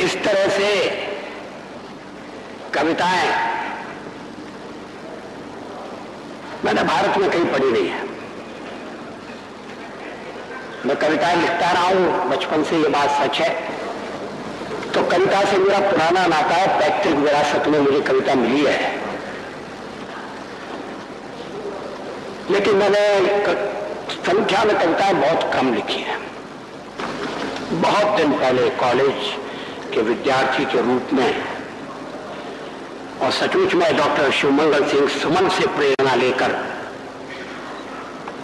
इस तरह से कविताएं मैंने भारत में कहीं पढ़ी नहीं है। मैं कविताएं लिखता रहा हूं बचपन से, ये बात सच है। तो कविता से मेरा पुराना नाता है, पैतृक विरासत में मुझे कविता मिली है। लेकिन मैंने संख्या में कविताएं बहुत कम लिखी हैं। बहुत दिन पहले कॉलेज के विद्यार्थी के रूप में, और सचमुच में डॉक्टर शिवमंगल सिंह सुमन से प्रेरणा लेकर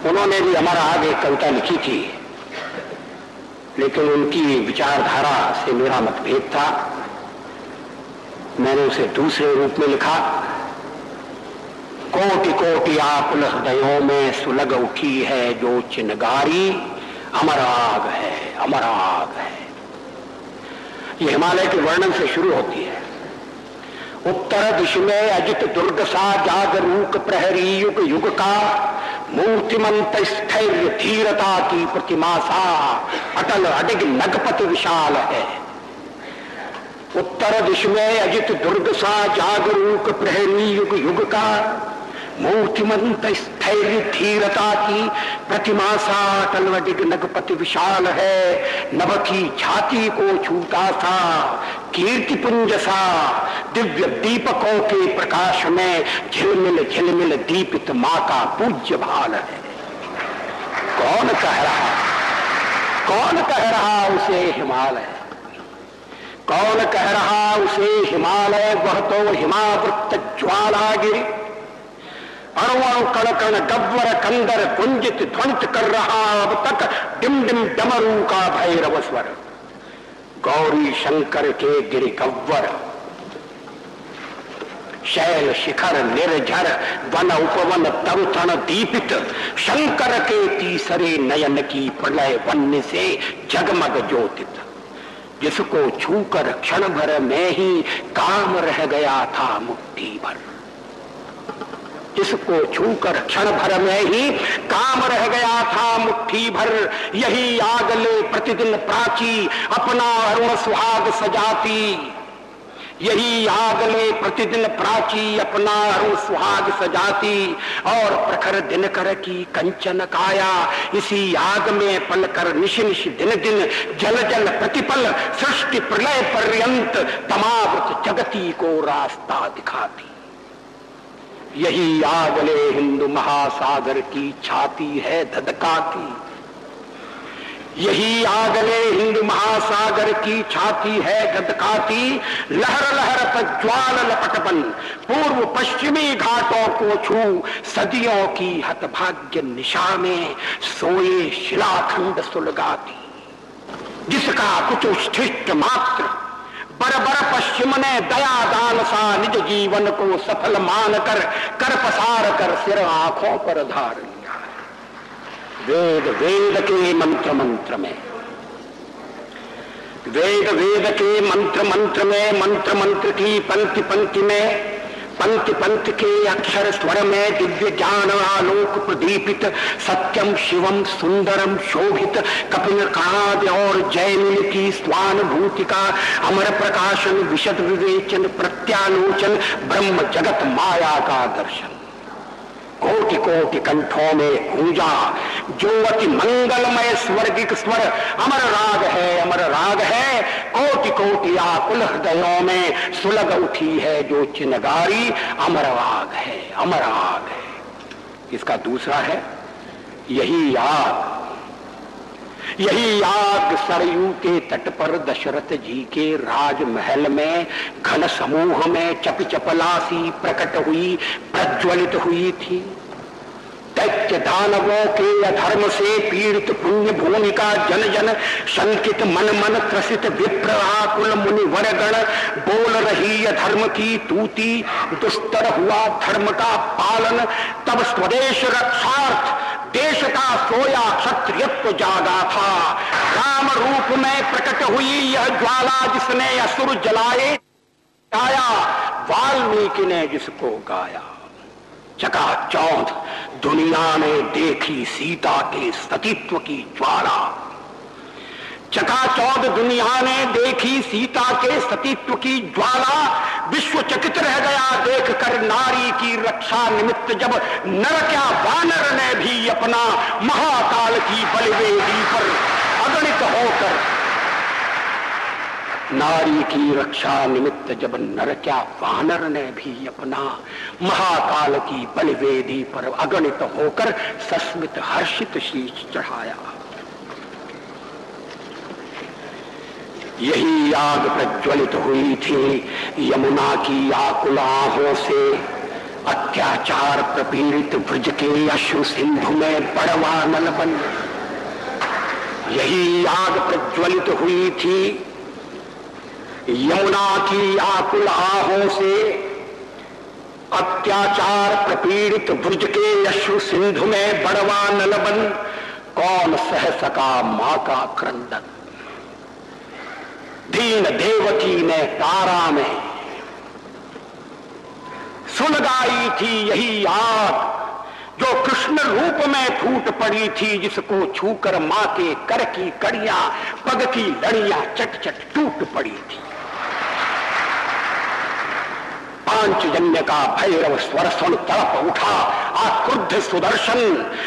उन्होंने भी हमारा आगे एक कविता लिखी थी, लेकिन उनकी विचारधारा से मेरा मतभेद था। मैंने उसे दूसरे रूप में लिखा। कोटि कोटि आकुल हृदयों में सुलग उठी है जो चिनगारी, अमर आग है, अमर आग है। ये हिमालय के वर्णन से शुरू होती है। उत्तर दिश में अजित दुर्ग सा जागरूक प्रहरी युग युग का, मूर्तिमंत स्थैर्य धीरता की प्रतिमा सा अटल अडिग नगपति विशाल है। उत्तर दिश में अजित दुर्ग सा जागरूक प्रहरी युग युग का, मूर्तिमंत स्थैर्य धीरता की प्रतिमा सा अटल अडिग नगपति विशाल है। नभ की छाती को छूता सा कीर्ति पुंज सा, दिव्य दीपकों के प्रकाश में झिलमिल झिलमिल दीपित मां का पूज्य भाल है। कौन कह रहा उसे हिमालय, कौन कह रहा उसे हिमालय, वह तो हिमावृत ज्वालागिरि। अणु कण कण गव्वर कंदर कुंजित ध्वनित कर रहा अब तक डिम डिम डमरू का भैरव स्वर। गौरी शंकर के गिरि गव्वर, शैल शिखर निर्झर वन उपवन तव तण दीपित, शंकर के तीसरे नयन की प्रलय वन्य से जगमग ज्योतित। जिसको छूकर क्षण भर में ही काम रह गया था मुट्ठी भर, जिसको छूकर क्षण भर में ही काम रह गया था मुट्ठी भर। यही आग ले प्रतिदिन प्राची अपना अरुण सुहाग सजाती, यही आग ले प्रतिदिन प्राची अपना अरुण सुहाग सजाती। और प्रखर दिनकर की कंचन काया, इसी आग में पलकर निश निश दिन दिन जल जल प्रतिपल सृष्टि प्रलय पर्यंत तमावृत जगती को रास्ता दिखाती। यही आगले हिंदू महासागर की छाती है धधकाती, यही आगले हिंदू महासागर की छाती है धधकाती। लहर लहर पर ज्वाल लपटबन पूर्व पश्चिमी घाटों को छू, सदियों की हतभाग्य निशा में सोए शिलाखंड सुलगाती। जिसका कुछ उच्छिष्ट मात्र बरबर पश्चिम ने दया दान सा निज जीवन को सफल मानकर कर पसार कर सिर आंखों पर धार लिया है। वेद वेद के मंत्र मंत्र में, वेद वेद के मंत्र मंत्र में, मंत्र मंत्र की पंक्ति पंक्ति में, पंक्ति पंक्ति के अक्षर स्वर में दिव्य ज्ञान आलोक प्रदीपित। सत्यम शिवम सुंदरम शोभित कपिल काद और जैमिन की स्वानुभूति का अमर प्रकाशन, विशद विवेचन प्रत्यालोचन, ब्रह्म जगत माया का दर्शन। कोटि कोटि कंठों में गूंजा जो अति मंगलमय स्वर्गिक स्वर, अमर राग है, अमर राग है। कोटि कोटि आकुल हृदयों में सुलग उठी है जो चिनगारी, अमर राग है, अमर राग है। इसका दूसरा है यही आग, यही आग सरयू के तट पर दशरथ जी के राजमहल में घन समूह में चप चपलासी प्रकट हुई, प्रज्वलित हुई थी। दैत्य दानवों के अधर्म से पीड़ित पुण्य भूमि का जन जन शंकित मन मन त्रसित विप्र आकुल मुनि वरगण बोल रही अधर्म की तूती, दुस्तर हुआ धर्म का पालन। तब स्वदेश रक्षार्थ देश का सोया क्षत्रियत्व जागा था। राम रूप में प्रकट हुई यह ज्वाला जिसने असुर जलाए, गाया वाल्मीकि ने जिसको गाया। चकाचौंध दुनिया ने देखी सीता के सतीत्व की ज्वाला। चकाचौंध दुनिया ने देखी सीता के सतीत्व की ज्वाला, विश्व चकित रह गया देखकर नारी की रक्षा निमित्त जब नर क्या वानर ने भी अपना महाकाल की बलिवेदी पर अगणित होकर, नारी की रक्षा निमित्त जब नर क्या वानर ने भी अपना महाकाल की बलिवेदी पर अगणित होकर सस्मित हर्षित शीश चढ़ाया। यही आग प्रज्वलित हुई थी यमुना की आकुल आहों से, अत्याचार प्रपीड़ित ब्रज के अश्रु सिंधु में बड़वा नलबन। यही आग प्रज्वलित हुई थी यमुना की आकुल आहों से, अत्याचार प्रपीड़ित ब्रज के अश्रु सिंधु में बड़वा नलबन। कौन सह सका मां का क्रंदन, दीन देवकी ने तारा में सुलगाई थी यही आग जो कृष्ण रूप में फूट पड़ी थी, जिसको छूकर मां के कर की कड़ियां पग की लड़ियां चट चट टूट पड़ी थी। पांचजन्य का भैरव स्वर सुन तड़प उठा आक्रुद्ध सुदर्शन,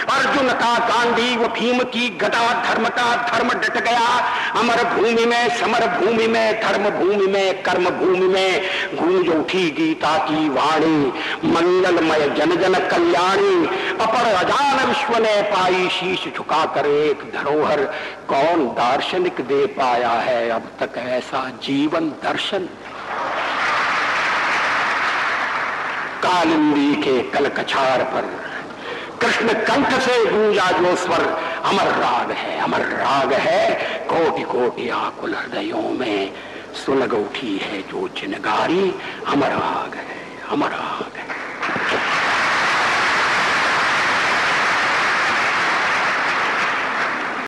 अर्जुन का गांडीव भीम की गदा धर्म का धर्म डट गया। अमर भूमि में समर भूमि में धर्म भूमि में कर्म भूमि में गूंज उठी गीता की वाणी, मंगलमय जन जन कल्याणी। अपर अजान विश्व ने पाई शीश झुकाकर एक धरोहर, कौन दार्शनिक दे पाया है अब तक ऐसा जीवन दर्शन। कालिंदी के कलकछार पर कृष्ण कंठ से गूंजा जो स्वर, अमर राग है अमर राग है, कोटि कोटि आकुल हृदयों में सुलग उठी है जो चिनगारी, अमर राग है अमर राग।